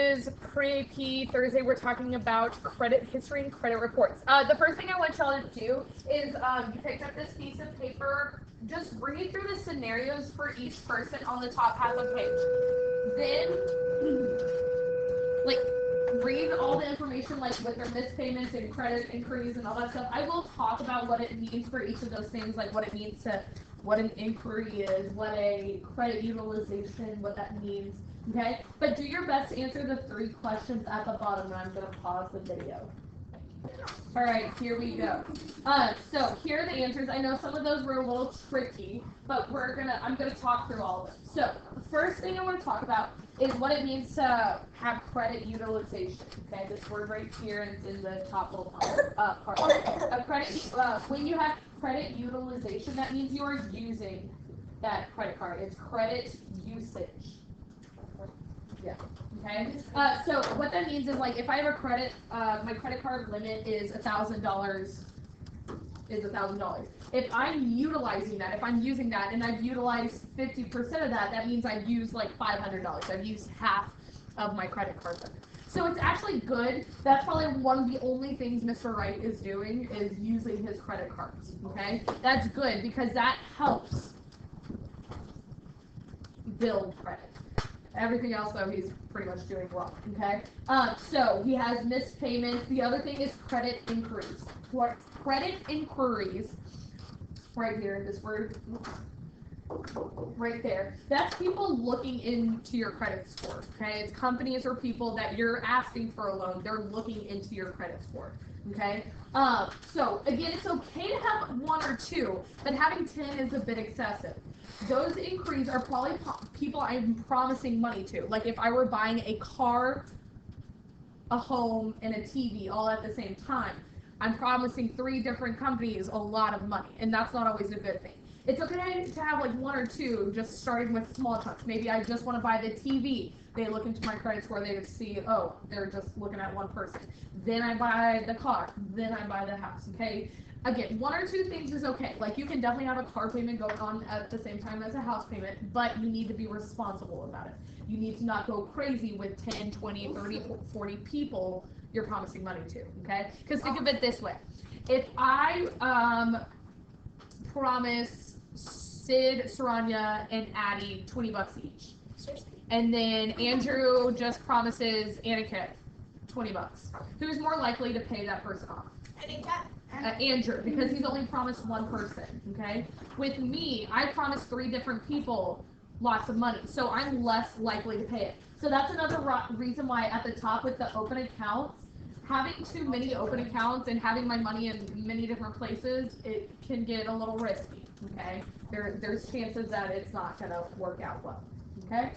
is pre-AP Thursday. We're talking about credit history and credit reports. The first thing I want y'all to do is you picked up this piece of paper. Just read through the scenarios for each person on the top half of the page. Then, read all the information, like with their missed payments and credit inquiries and all that stuff. I will talk about what it means for each of those things, like what it means to, what an inquiry is, what a credit utilization, what that means. Okay, but do your best to answer the 3 questions at the bottom, and I'm going to pause the video. All right, here we go. So here are the answers. I know some of those were a little tricky, but I'm gonna talk through all of them. So the first thing I want to talk about is what it means to have credit utilization. Okay, this word right here, and it's in the top little part. When you have credit utilization, that means you are using that credit card. It's credit usage. Yeah. Okay. So what that means is, like, if I have a credit, my credit card limit is $1,000. If I'm utilizing that, if I'm using that, and I've utilized 50% of that, that means I've used like $500. I've used half of my credit card limit. So it's actually good. That's probably one of the only things Mr. Wright is doing, is using his credit cards. Okay. That's good because that helps build credit. Everything else, though, he's pretty much doing wrong, okay? So he has missed payments. The other thing is credit inquiries. What credit inquiries, right here, this word, right there, that's people looking into your credit score, okay? It's companies or people that you're asking for a loan. They're looking into your credit score, okay? So, again, it's okay to have 1 or 2, but having 10 is a bit excessive. Those inquiries are probably people I'm promising money to. Like if I were buying a car, a home, and a TV all at the same time, I'm promising 3 different companies a lot of money, and that's not always a good thing. It's okay to have like 1 or 2, just starting with small chunks. Maybe I just want to buy the TV. They look into my credit score, they see, oh, they're just looking at one person. Then I buy the car, then I buy the house, okay? Again, 1 or 2 things is okay. Like, you can definitely have a car payment going on at the same time as a house payment, but you need to be responsible about it. You need to not go crazy with 10, 20, 30, 40 people you're promising money to, okay? Because think of it this way. If I promise Sid, Saranya, and Addie $20 each, and then Andrew just promises Aniket $20, who's more likely to pay that person off? Andrew, because he's only promised 1 person, okay? With me, I promised 3 different people lots of money, so I'm less likely to pay it. So that's another reason why at the top with the open accounts, having too many open accounts and having my money in many different places, it can get a little risky, okay? There's chances that it's not going to work out well, okay?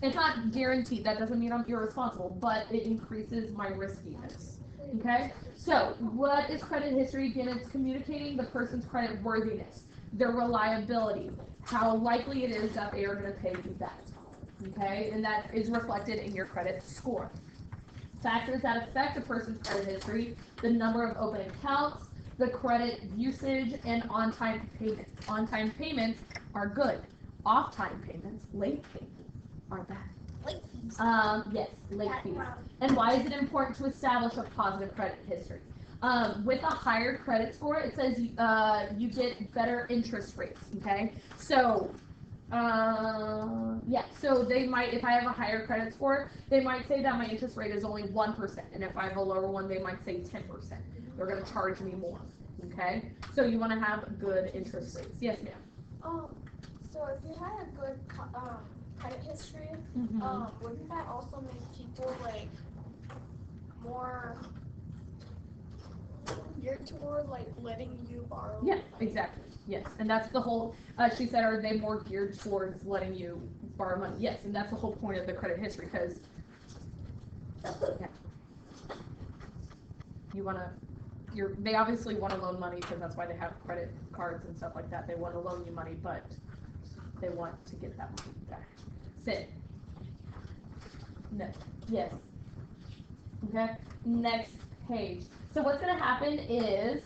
It's not guaranteed. That doesn't mean I'm irresponsible, but it increases my riskiness, okay? So, what is credit history? Again, it's communicating the person's credit worthiness, their reliability, how likely it is that they are going to pay you back, okay? And that is reflected in your credit score. Factors that affect a person's credit history: the number of open accounts, the credit usage, and on-time payments. On-time payments are good. Off-time payments, late payments, are bad. Late fees. Yes, late fees. And why is it important to establish a positive credit history? With a higher credit score, it says you get better interest rates, okay? So, so they might, if I have a higher credit score, they might say that my interest rate is only 1%, and if I have a lower one, they might say 10%. They're going to charge me more, okay? So you want to have good interest rates. Yes, ma'am? So if you had a good credit history, wouldn't that also make people like more geared toward like letting you borrow? Yeah, exactly. Yes, and that's the whole. She said, are they more geared towards letting you borrow money? Yes, and that's the whole point of the credit history, because you want to. They obviously want to loan money because that's why they have credit cards and stuff like that. They want to loan you money, but they want to get that money back. Sit. No. Yes. Okay. Next page. So what's going to happen is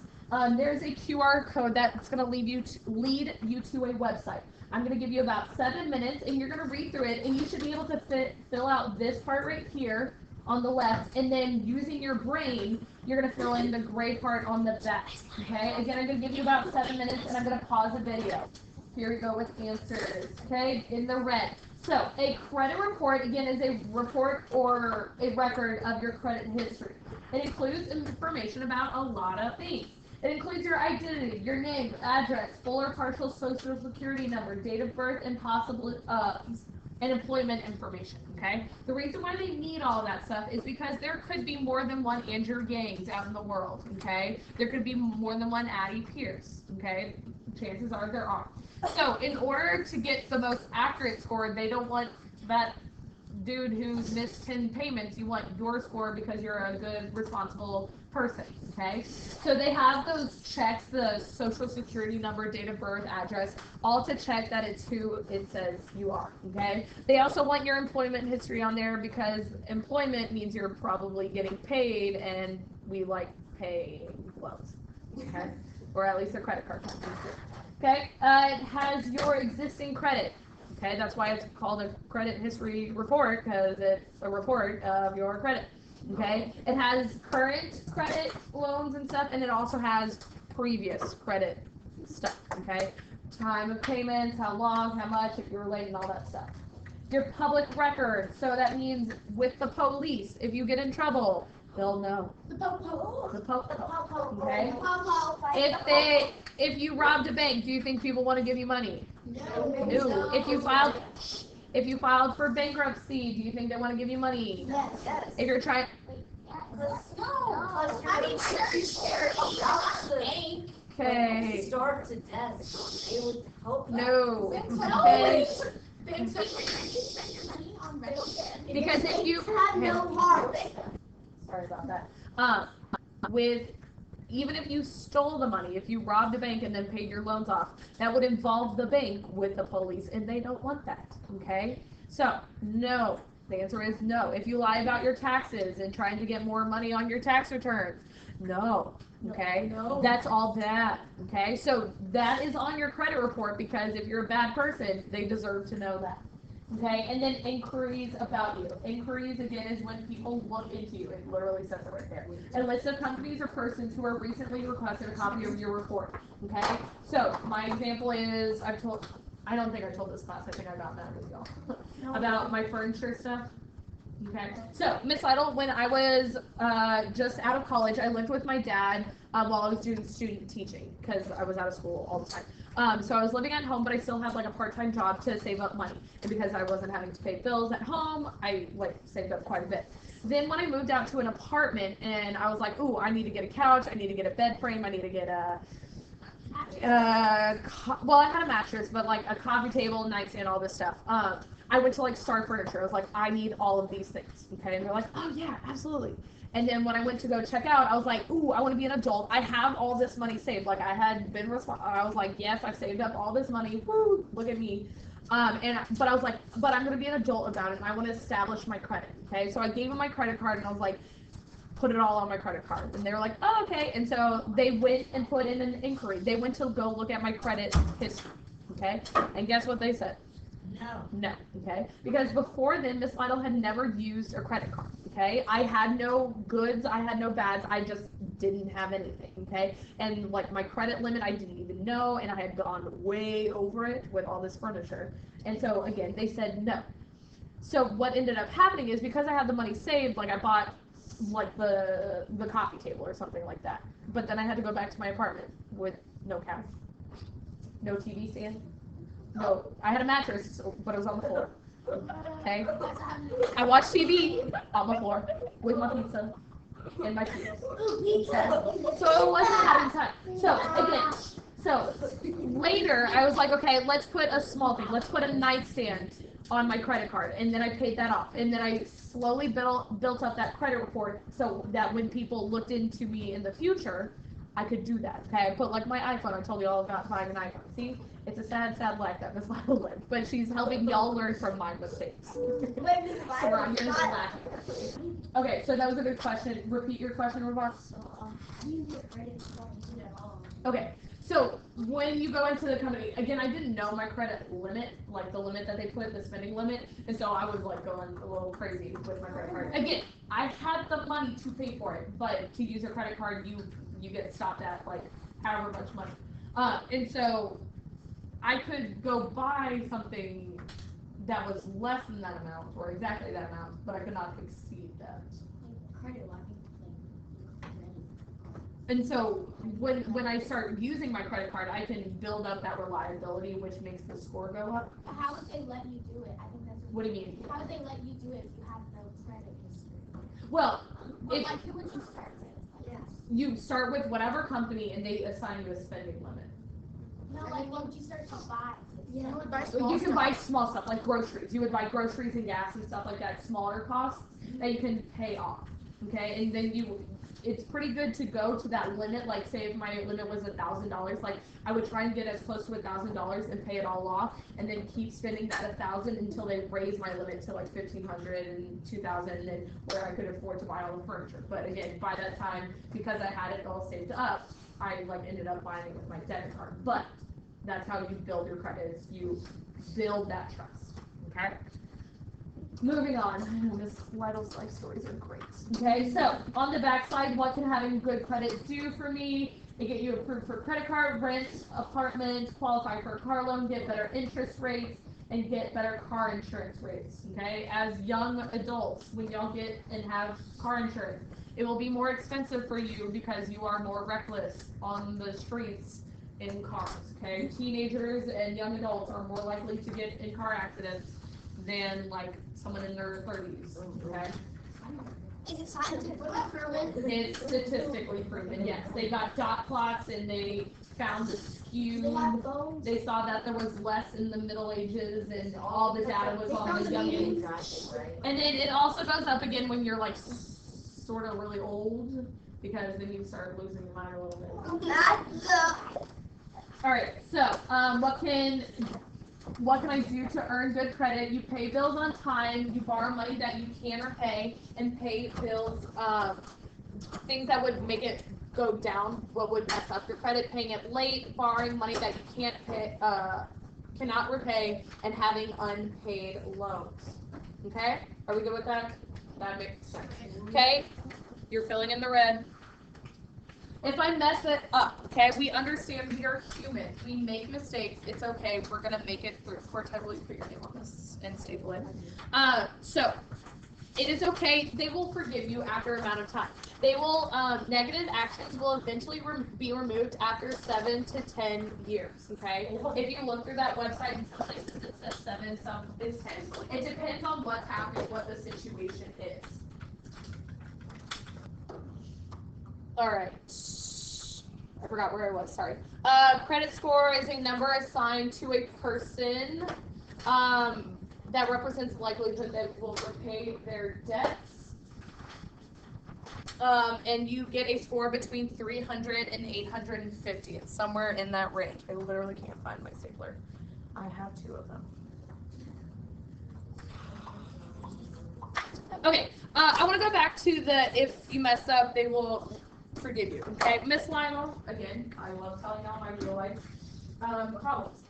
there's a QR code that's going to lead you to a website. I'm going to give you about 7 minutes, and you're going to read through it, and you should be able to fill out this part right here on the left, and then using your brain, you're going to fill in the gray part on the back. Okay, again, I'm going to give you about 7 minutes, and I'm going to pause the video. Here we go with answers. Okay, in the red. So a credit report, again, is a report or a record of your credit history. It includes information about a lot of things. It includes your identity, your name, address, full or partial social security number, date of birth, and possible and employment information. Okay. The reason why they need all of that stuff is because there could be more than one Andrew Yangs out in the world. Okay. There could be more than one Addie Pierce. Okay. Chances are there are. So in order to get the most accurate score, they don't want that dude who's missed 10 payments. You want your score because you're a good, responsible person, okay? So they have those checks, the social security number, date of birth, address, all to check that it's who it says you are, okay? They also want your employment history on there because employment means you're probably getting paid, and we like paying loans, okay? Or at least a credit card company. Okay, it has your existing credit. Okay, that's why it's called a credit history report, because it's a report of your credit. Okay, it has current credit loans and stuff, and it also has previous credit stuff. Okay, time of payments, how long, how much, if you're late, and all that stuff. Your public record, so that means with the police, if you get in trouble, they'll know. The po-po. Okay. If you robbed a bank, do you think people want to give you money? No. If you filed for bankruptcy, do you think they want to give you money? Yes. If you're trying. Okay. Starve to death. They would help. No. Because if you have no heart. Sorry about that. Even if you stole the money, if you robbed a bank and then paid your loans off, that would involve the bank with the police, and they don't want that, okay? So, no. The answer is no. If you lie about your taxes and trying to get more money on your tax returns, no, okay? No. That's all bad, okay? So, that is on your credit report, because if you're a bad person, they deserve to know that. Okay, and then inquiries about you. Inquiries, again, is when people look into you. It literally says it right there. A list of companies or persons who are recently requested a copy of your report. Okay, so my example is, I don't think I told this class, I think I got mad with y'all, about my furniture stuff. Okay, so Miss Lytle, when I was just out of college, I lived with my dad while I was doing student teaching, because I was out of school all the time. So I was living at home, but I still had like a part-time job to save up money. And because I wasn't having to pay bills at home, I saved up quite a bit. Then when I moved out to an apartment, and I was like, ooh, I need to get a couch, I need to get a bed frame, I need to get well, I had a mattress, but like a coffee table, nightstand, all this stuff. I went to like Star Furniture. I was like, I need all of these things. Okay, and they're like, oh yeah, absolutely. And then when I went to go check out, I was like, ooh, I want to be an adult. I have all this money saved. Like I had been I was like, yes, I've saved up all this money. Woo, look at me. But I was like, but I'm gonna be an adult about it, and I want to establish my credit. Okay, so I gave them my credit card, and I was like, put it all on my credit card. And they were like, oh, okay. And so they went and put in an inquiry. They went to go look at my credit history. Okay, and guess what they said? No, okay? Because before then, Miss Lytle had never used a credit card, okay? I had no goods, I had no bads, I just didn't have anything, okay? And like my credit limit, I didn't even know, and I had gone way over it with all this furniture. And so again, they said no. So what ended up happening is, because I had the money saved, like I bought like the coffee table or something like that. But then I had to go back to my apartment with no couch, no TV stand. No, I had a mattress, but it was on the floor. Okay? I watched TV on the floor with my pizza and my cheese. Okay? So it wasn't having time. So later I was like, okay, let's put a small thing. Let's put a nightstand on my credit card, and then I paid that off. And then I slowly built up that credit report so that when people looked into me in the future, I could do that. Okay, I put like my iPhone. I told you all about buying an iPhone. See, it's a sad, sad life that Miss Lytle lived, but she's helping y'all learn from my mistakes. So we're on here laughing. Okay, so that was a good question. Repeat your question, Ravon. Okay, So when you go into the company, again, I didn't know my credit limit, like the limit that they put, the spending limit, and so I was like going a little crazy with my credit card. Again, I had the money to pay for it, but to use a credit card, you get stopped at like however much money. And so I could go buy something that was less than that amount or exactly that amount, but I could not exceed that. Credit line. And so when I start using my credit card, I can build up that reliability, which makes the score go up. But how would they let you do it? I think that's What do you mean? How would they let you do it if you have no credit history? Well, But if like, who would you start with? Yes. you start with whatever company and they assign you a spending limit. No, like, what would you start to buy? Yeah, would buy You can buy small stuff like groceries. You would buy groceries and gas and stuff like that, smaller costs that you can pay off. Okay, and then it's pretty good to go to that limit. Like, say if my limit was $1,000, like I would try and get as close to $1,000 and pay it all off, and then keep spending that 1,000 until they raise my limit to like 1,500 and 2,000, and then where I could afford to buy all the furniture. But again, by that time, because I had it all saved up, I like ended up buying it with my debit card. But that's how you build your credit. Is you build that trust. Okay. Moving on, Miss Lytle's life stories are great. Okay, so on the backside, what can having good credit do for me? It get you approved for credit card, rent, apartment, qualify for a car loan, get better interest rates, and get better car insurance rates. Okay, as young adults, when y'all get and have car insurance, it will be more expensive for you because you are more reckless on the streets in cars. Okay, teenagers and young adults are more likely to get in car accidents than like someone in their 30s. Okay. Is it scientifically proven? It's statistically proven. Yes, they got dot plots and they found the skew. They have bones. They saw that there was less in the Middle Ages and all the data was on the young age. And then it also goes up again when you're like sort of really old because then you start losing your mind a little bit. All right, so what can I do to earn good credit? You pay bills on time, you borrow money that you can repay, and pay bills, things that would make it go down, what would mess up your credit, paying it late, borrowing money that you can't pay, cannot repay, and having unpaid loans. Okay? Are we good with that? That makes sense. Okay? You're filling in the red. If I mess it up, okay, we understand we are human. We make mistakes. It's okay. We're going to make it through. Cortez, will you put your name on this and staple it? So, it is okay. They will forgive you after a amount of time. They will, negative actions will eventually be removed after 7 to 10 years, okay? If you look through that website, in some places it says 7, some it's 10. It depends on what's happening, what the situation is. All right. I forgot where I was, sorry. Credit score is a number assigned to a person that represents the likelihood that will repay their debts. And you get a score between 300 and 850. It's somewhere in that range. I literally can't find my stapler. I have 2 of them. Okay, I want to go back to the if you mess up, they will forgive you. Okay, Miss Lionel, again, I love telling y'all my real life problems.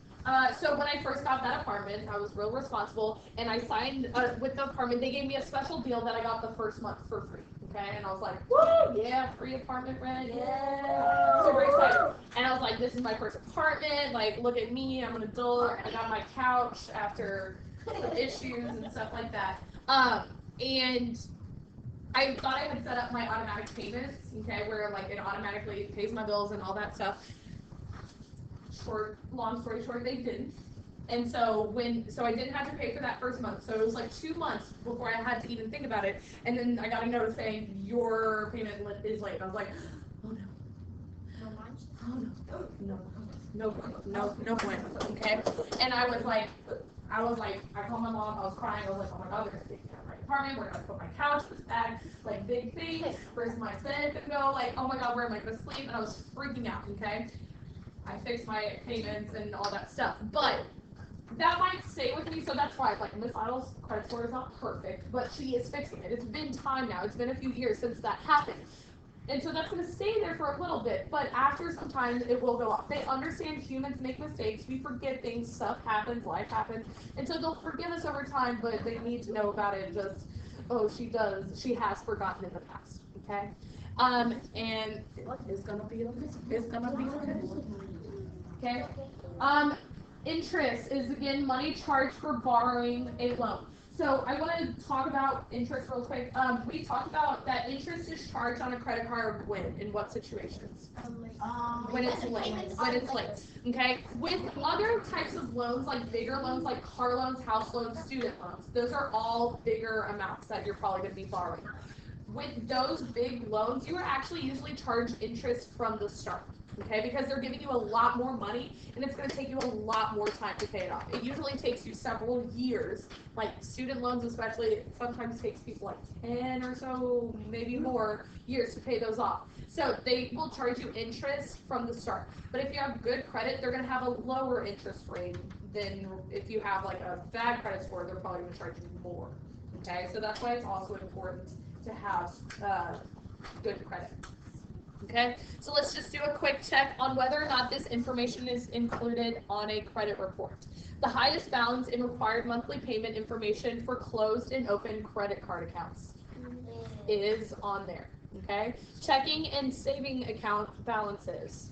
So when I first got that apartment, I was real responsible, and I signed with the apartment. They gave me a special deal that I got the first month for free. Okay, and I was like, woo, yeah, free apartment rent, yeah, super excited. And I was like, this is my first apartment. Like, look at me, I'm an adult. I got my couch after issues and stuff like that. And I thought I had set up my automatic payments, okay, where like it automatically pays my bills and all that stuff. Long story short, they didn't. And so I didn't have to pay for that first month. So it was like 2 months before I had to even think about it. And then I got a notice saying your payment is late. And I was like, oh no. No point. Okay. And I called my mom, I was crying, I was like, oh my god, they're gonna take me out of my apartment, where am I gonna put my couch, this bag, like big thing, where's my bed gonna go, like, oh my god, where am I gonna sleep? And I was freaking out, okay? I fixed my payments and all that stuff. But that might stay with me, so that's why, like, Miss Idle's credit score is not perfect, but she is fixing it. It's been time now. It's been a few years since that happened. And so that's going to stay there for a little bit, but after some time, it will go up. They understand humans make mistakes. We forget things. Stuff happens. Life happens. And so they'll forgive us over time, but they need to know about it. Just, oh, she has forgotten in the past. Okay? And it's going to be okay. Okay? Interest is, again, money charged for borrowing a loan. So I want to talk about interest real quick. We talked about that interest is charged on a credit card when, in what situations? When it's late. When it's late. Okay? With other types of loans, like bigger loans, like car loans, house loans, student loans, those are all bigger amounts that you're probably going to be borrowing. With those big loans, you are actually usually charged interest from the start. Okay, because they're giving you a lot more money and it's going to take you a lot more time to pay it off. It usually takes you several years, like student loans especially, it sometimes takes people like 10 or so, maybe more years to pay those off. So they will charge you interest from the start. But if you have good credit, they're going to have a lower interest rate than if you have like a bad credit score, they're probably going to charge you more. Okay, so that's why it's also important to have good credit. Okay, so let's just do a quick check on whether or not this information is included on a credit report. The highest balance in required monthly payment information for closed and open credit card accounts is on there. Okay, checking and saving account balances.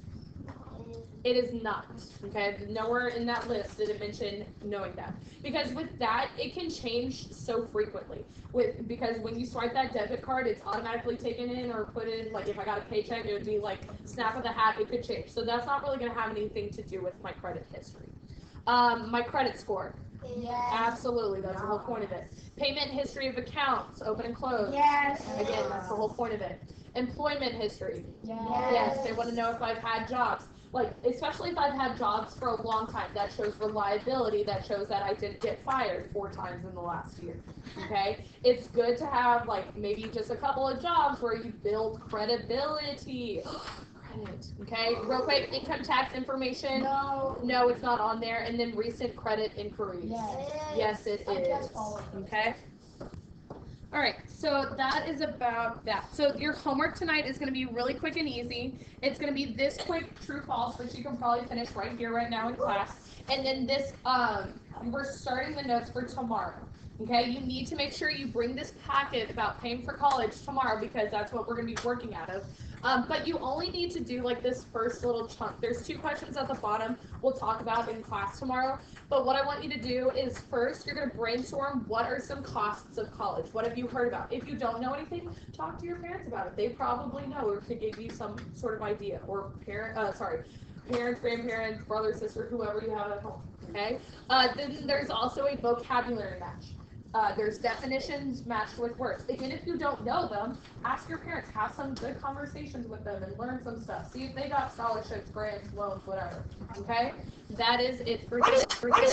It is not. Okay, nowhere in that list did it mention knowing that. Because with that, it can change so frequently. Because when you swipe that debit card, it's automatically taken in or put in, like if I got a paycheck, it would be like snap of the hat, it could change. So that's not really going to have anything to do with my credit history. My credit score. Yes. Absolutely, that's the whole point of it. Payment history of accounts, open and closed. Yes. Again, that's the whole point of it. Employment history. Yes. Yes, they want to know if I've had jobs. Like, especially if I've had jobs for a long time, that shows reliability, that shows that I didn't get fired 4 times in the last year, okay? It's good to have, like, maybe just a couple of jobs where you build credibility. Credit, okay? Real quick, income tax information. No, it's not on there. And then recent credit inquiries. Yes, it is. Okay? All right, so that is about that. So your homework tonight is going to be really quick and easy. It's going to be this quick true false, which you can probably finish right here, right now in class. And then this, we're starting the notes for tomorrow. Okay, you need to make sure you bring this packet about paying for college tomorrow because that's what we're going to be working out of. But you only need to do like this first little chunk. There's 2 questions at the bottom we'll talk about in class tomorrow. But what I want you to do is first, you're going to brainstorm what are some costs of college. What have you heard about? If you don't know anything, talk to your parents about it. They probably know or could give you some sort of idea. Or parents, grandparents, brother, sister, whoever you have at home. Okay? Then there's also a vocabulary match. There's definitions matched with words. Again, if you don't know them, ask your parents. Have some good conversations with them and learn some stuff. See if they got scholarships, grants, loans, whatever. Okay? That is it for today.